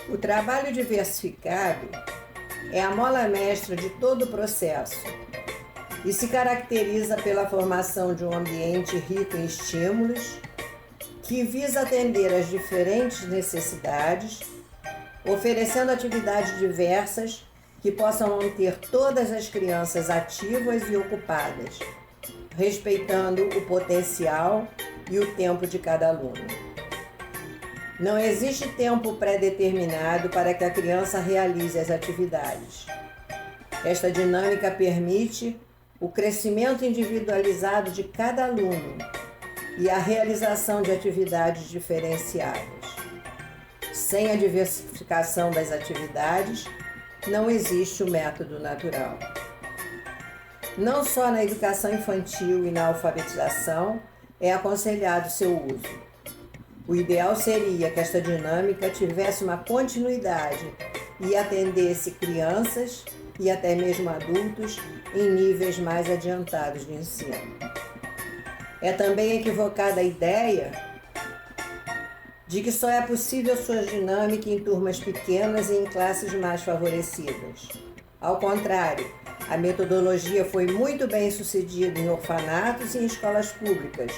O trabalho diversificado é a mola mestra de todo o processo e se caracteriza pela formação de um ambiente rico em estímulos que visa atender às diferentes necessidades, oferecendo atividades diversas que possam manter todas as crianças ativas e ocupadas, respeitando o potencial e o tempo de cada aluno. Não existe tempo pré-determinado para que a criança realize as atividades. Esta dinâmica permite o crescimento individualizado de cada aluno e a realização de atividades diferenciadas. Sem a diversificação das atividades, não existe o método natural. Não só na educação infantil e na alfabetização é aconselhado seu uso. O ideal seria que esta dinâmica tivesse uma continuidade e atendesse crianças e até mesmo adultos em níveis mais adiantados de ensino. É também equivocada a ideia de que só é possível sua dinâmica em turmas pequenas e em classes mais favorecidas. Ao contrário, a metodologia foi muito bem sucedida em orfanatos e em escolas públicas,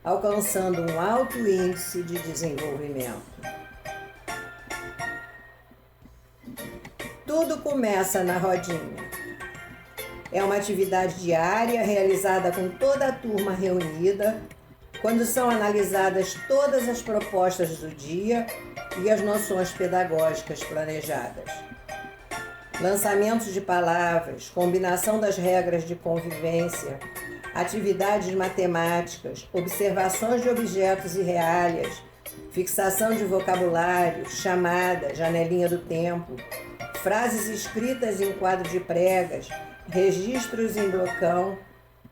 alcançando um alto índice de desenvolvimento. Tudo começa na rodinha. É uma atividade diária realizada com toda a turma reunida, quando são analisadas todas as propostas do dia e as noções pedagógicas planejadas. Lançamentos de palavras, combinação das regras de convivência, atividades matemáticas, observações de objetos e reálias, fixação de vocabulário, chamada, janelinha do tempo, frases escritas em quadro de pregas, registros em blocão,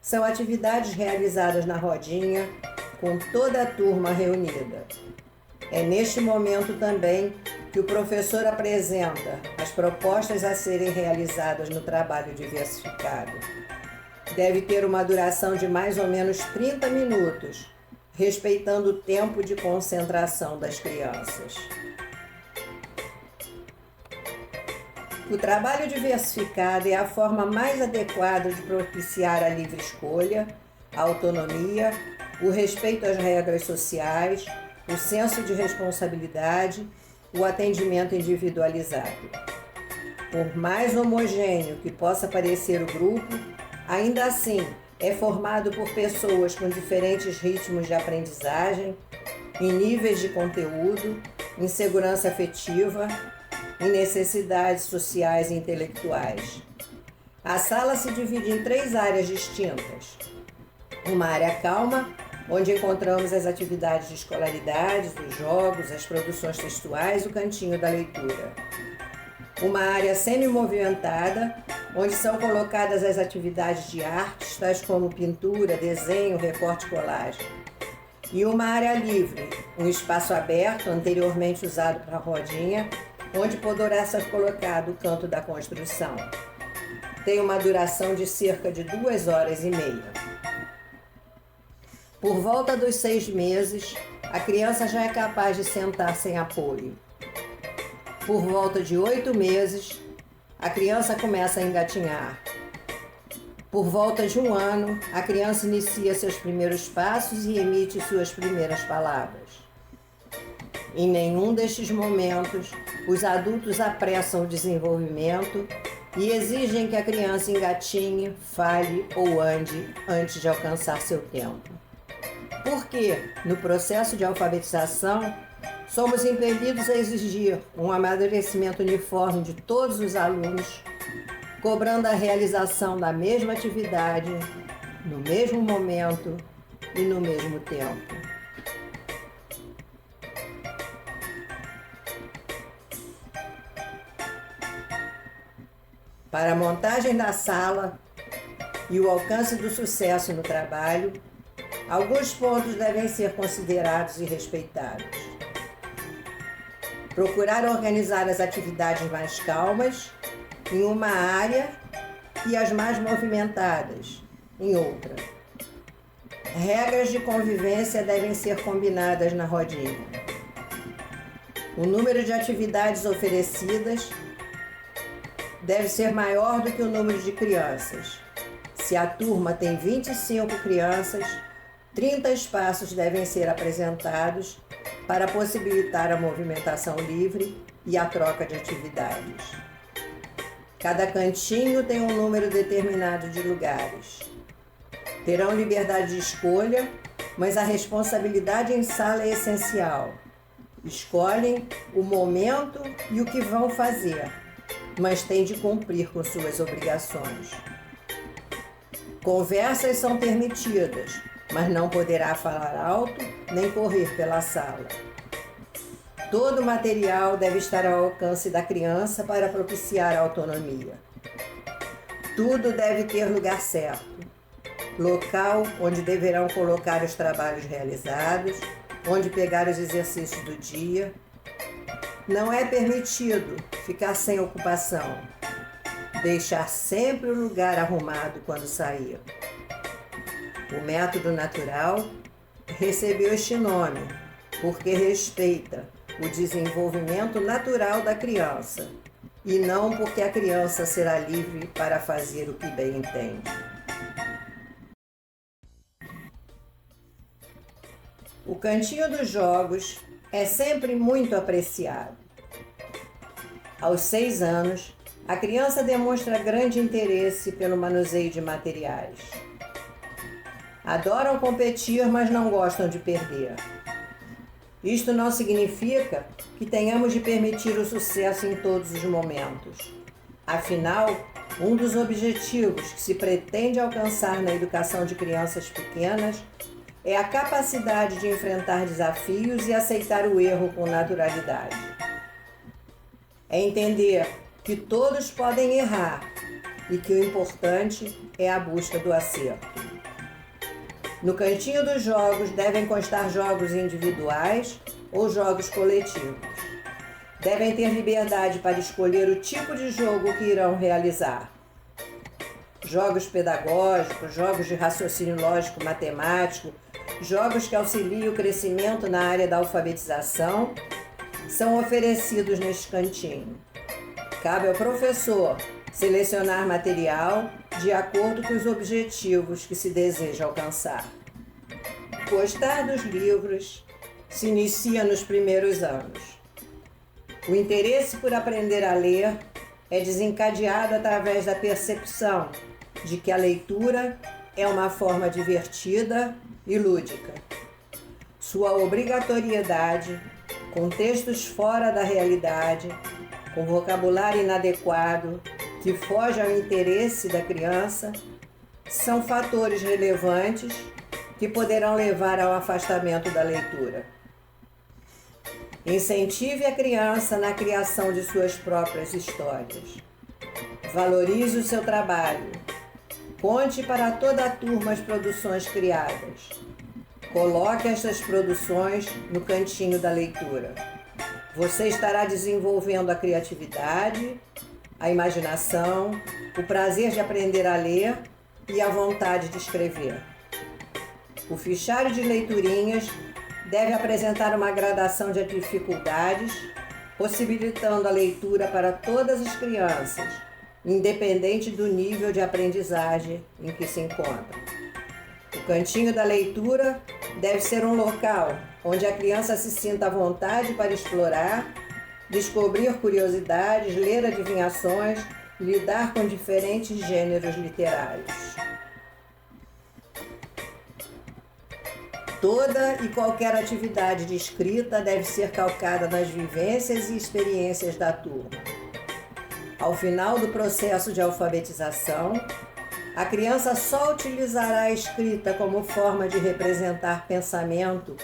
são atividades realizadas na rodinha, com toda a turma reunida. É neste momento também que o professor apresenta as propostas a serem realizadas no trabalho diversificado. Deve ter uma duração de mais ou menos 30 minutos, respeitando o tempo de concentração das crianças. O trabalho diversificado é a forma mais adequada de propiciar a livre escolha, a autonomia, o respeito às regras sociais, o senso de responsabilidade, o atendimento individualizado. Por mais homogêneo que possa parecer o grupo, ainda assim é formado por pessoas com diferentes ritmos de aprendizagem, em níveis de conteúdo, em segurança afetiva, em necessidades sociais e intelectuais. A sala se divide em 3 áreas distintas. Uma área calma, onde encontramos as atividades de escolaridade, os jogos, as produções textuais, o cantinho da leitura. Uma área semi-movimentada, onde são colocadas as atividades de artes, tais como pintura, desenho, recorte e colagem. E uma área livre, um espaço aberto, anteriormente usado para a rodinha, onde poderá ser colocado o canto da construção. Tem uma duração de cerca de 2 horas e meia. Por volta dos 6 meses, a criança já é capaz de sentar sem apoio. Por volta de 8 meses, a criança começa a engatinhar. Por volta de 1 ano, a criança inicia seus primeiros passos e emite suas primeiras palavras. Em nenhum destes momentos, os adultos apressam o desenvolvimento e exigem que a criança engatinhe, fale ou ande antes de alcançar seu tempo. Porque, no processo de alfabetização, somos impelidos a exigir um amadurecimento uniforme de todos os alunos, cobrando a realização da mesma atividade, no mesmo momento e no mesmo tempo. Para a montagem da sala e o alcance do sucesso no trabalho, alguns pontos devem ser considerados e respeitados. Procurar organizar as atividades mais calmas em uma área e as mais movimentadas em outra. Regras de convivência devem ser combinadas na rodinha. O número de atividades oferecidas deve ser maior do que o número de crianças. Se a turma tem 25 crianças, 30 espaços devem ser apresentados para possibilitar a movimentação livre e a troca de atividades. Cada cantinho tem um número determinado de lugares. Terão liberdade de escolha, mas a responsabilidade em sala é essencial. Escolhem o momento e o que vão fazer, mas têm de cumprir com suas obrigações. Conversas são permitidas, mas não poderá falar alto nem correr pela sala. Todo o material deve estar ao alcance da criança para propiciar a autonomia. Tudo deve ter lugar certo, local onde deverão colocar os trabalhos realizados, onde pegar os exercícios do dia. Não é permitido ficar sem ocupação. Deixar sempre o lugar arrumado quando sair. O método natural recebeu este nome porque respeita o desenvolvimento natural da criança e não porque a criança será livre para fazer o que bem entende. O cantinho dos jogos é sempre muito apreciado. Aos 6 anos, a criança demonstra grande interesse pelo manuseio de materiais. Adoram competir, mas não gostam de perder. Isto não significa que tenhamos de permitir o sucesso em todos os momentos. Afinal, um dos objetivos que se pretende alcançar na educação de crianças pequenas é a capacidade de enfrentar desafios e aceitar o erro com naturalidade. É entender que todos podem errar e que o importante é a busca do acerto. No cantinho dos jogos devem constar jogos individuais ou jogos coletivos. Devem ter liberdade para escolher o tipo de jogo que irão realizar. Jogos pedagógicos, jogos de raciocínio lógico-matemático, jogos que auxiliam o crescimento na área da alfabetização são oferecidos neste cantinho. Cabe ao professor selecionar material de acordo com os objetivos que se deseja alcançar. Gostar dos livros se inicia nos primeiros anos. O interesse por aprender a ler é desencadeado através da percepção de que a leitura é uma forma divertida e lúdica. Sua obrigatoriedade, com textos fora da realidade, com vocabulário inadequado, que foge ao interesse da criança, são fatores relevantes que poderão levar ao afastamento da leitura. Incentive a criança na criação de suas próprias histórias. Valorize o seu trabalho. Conte para toda a turma as produções criadas. Coloque estas produções no cantinho da leitura. Você estará desenvolvendo a criatividade, a imaginação, o prazer de aprender a ler e a vontade de escrever. O fichário de leiturinhas deve apresentar uma gradação de dificuldades, possibilitando a leitura para todas as crianças, independente do nível de aprendizagem em que se encontram. O cantinho da leitura deve ser um local onde a criança se sinta à vontade para explorar, descobrir curiosidades, ler adivinhações e lidar com diferentes gêneros literários. Toda e qualquer atividade de escrita deve ser calcada nas vivências e experiências da turma. Ao final do processo de alfabetização, a criança só utilizará a escrita como forma de representar pensamento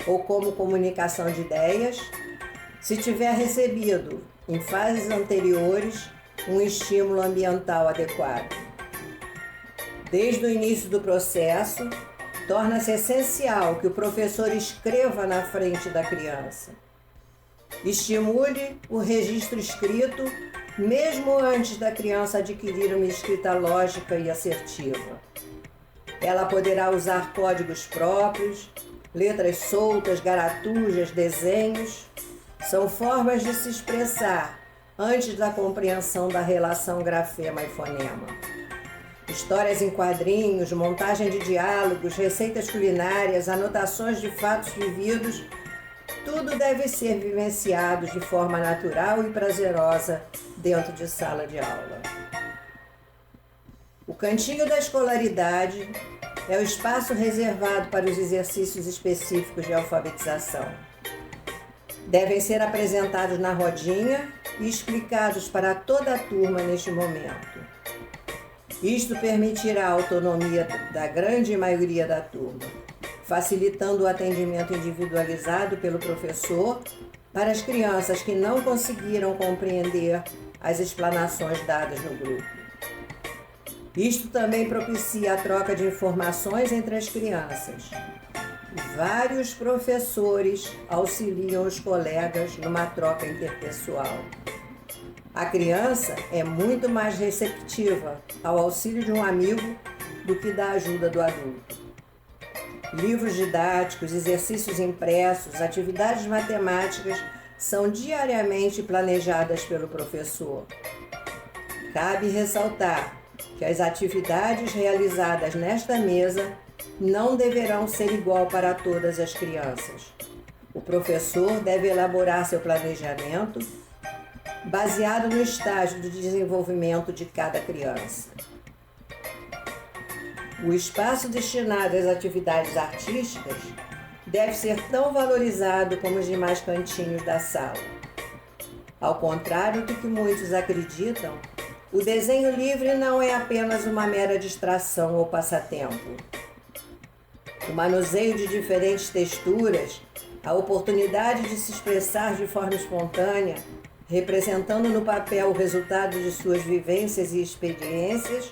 ou como comunicação de ideias, se tiver recebido, em fases anteriores, um estímulo ambiental adequado. Desde o início do processo, torna-se essencial que o professor escreva na frente da criança. Estimule o registro escrito mesmo antes da criança adquirir uma escrita lógica e assertiva. Ela poderá usar códigos próprios, letras soltas, garatujas, desenhos, São formas de se expressar antes da compreensão da relação grafema e fonema. Histórias em quadrinhos, montagem de diálogos, receitas culinárias, anotações de fatos vividos, tudo deve ser vivenciado de forma natural e prazerosa dentro de sala de aula. O cantinho da escolaridade é o espaço reservado para os exercícios específicos de alfabetização. Devem ser apresentados na rodinha e explicados para toda a turma neste momento. Isto permitirá a autonomia da grande maioria da turma, facilitando o atendimento individualizado pelo professor para as crianças que não conseguiram compreender as explanações dadas no grupo. Isto também propicia a troca de informações entre as crianças. Vários professores auxiliam os colegas numa troca interpessoal. A criança é muito mais receptiva ao auxílio de um amigo do que da ajuda do adulto. Livros didáticos, exercícios impressos, atividades matemáticas são diariamente planejadas pelo professor. Cabe ressaltar que as atividades realizadas nesta mesa não deverão ser igual para todas as crianças. O professor deve elaborar seu planejamento baseado no estágio de desenvolvimento de cada criança. O espaço destinado às atividades artísticas deve ser tão valorizado como os demais cantinhos da sala. Ao contrário do que muitos acreditam, o desenho livre não é apenas uma mera distração ou passatempo. O manuseio de diferentes texturas, a oportunidade de se expressar de forma espontânea, representando no papel o resultado de suas vivências e experiências,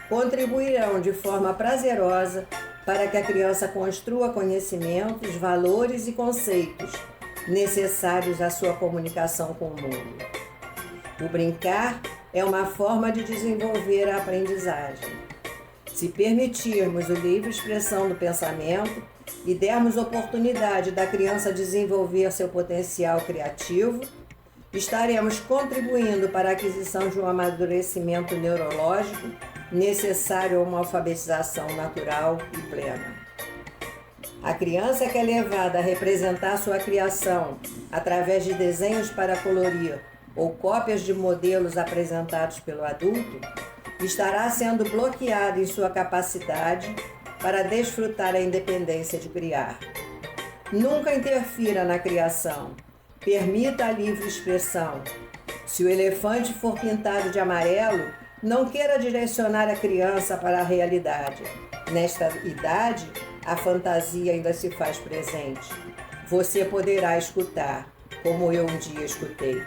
contribuirão de forma prazerosa para que a criança construa conhecimentos, valores e conceitos necessários à sua comunicação com o mundo. O brincar é uma forma de desenvolver a aprendizagem. Se permitirmos a livre expressão do pensamento e dermos oportunidade da criança desenvolver seu potencial criativo, estaremos contribuindo para a aquisição de um amadurecimento neurológico necessário a uma alfabetização natural e plena. A criança que é levada a representar sua criação através de desenhos para colorir ou cópias de modelos apresentados pelo adulto, estará sendo bloqueada em sua capacidade para desfrutar a independência de criar. Nunca interfira na criação. Permita a livre expressão. Se o elefante for pintado de amarelo, não queira direcionar a criança para a realidade. Nesta idade, a fantasia ainda se faz presente. Você poderá escutar, como eu um dia escutei.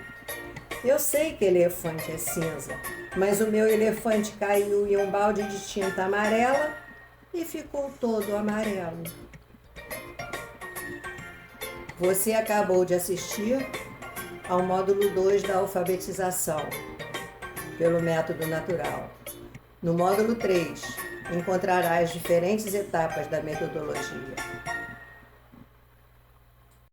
Eu sei que elefante é cinza, mas o meu elefante caiu em um balde de tinta amarela e ficou todo amarelo. Você acabou de assistir ao módulo 2 da alfabetização, pelo método natural. No módulo 3, encontrará as diferentes etapas da metodologia.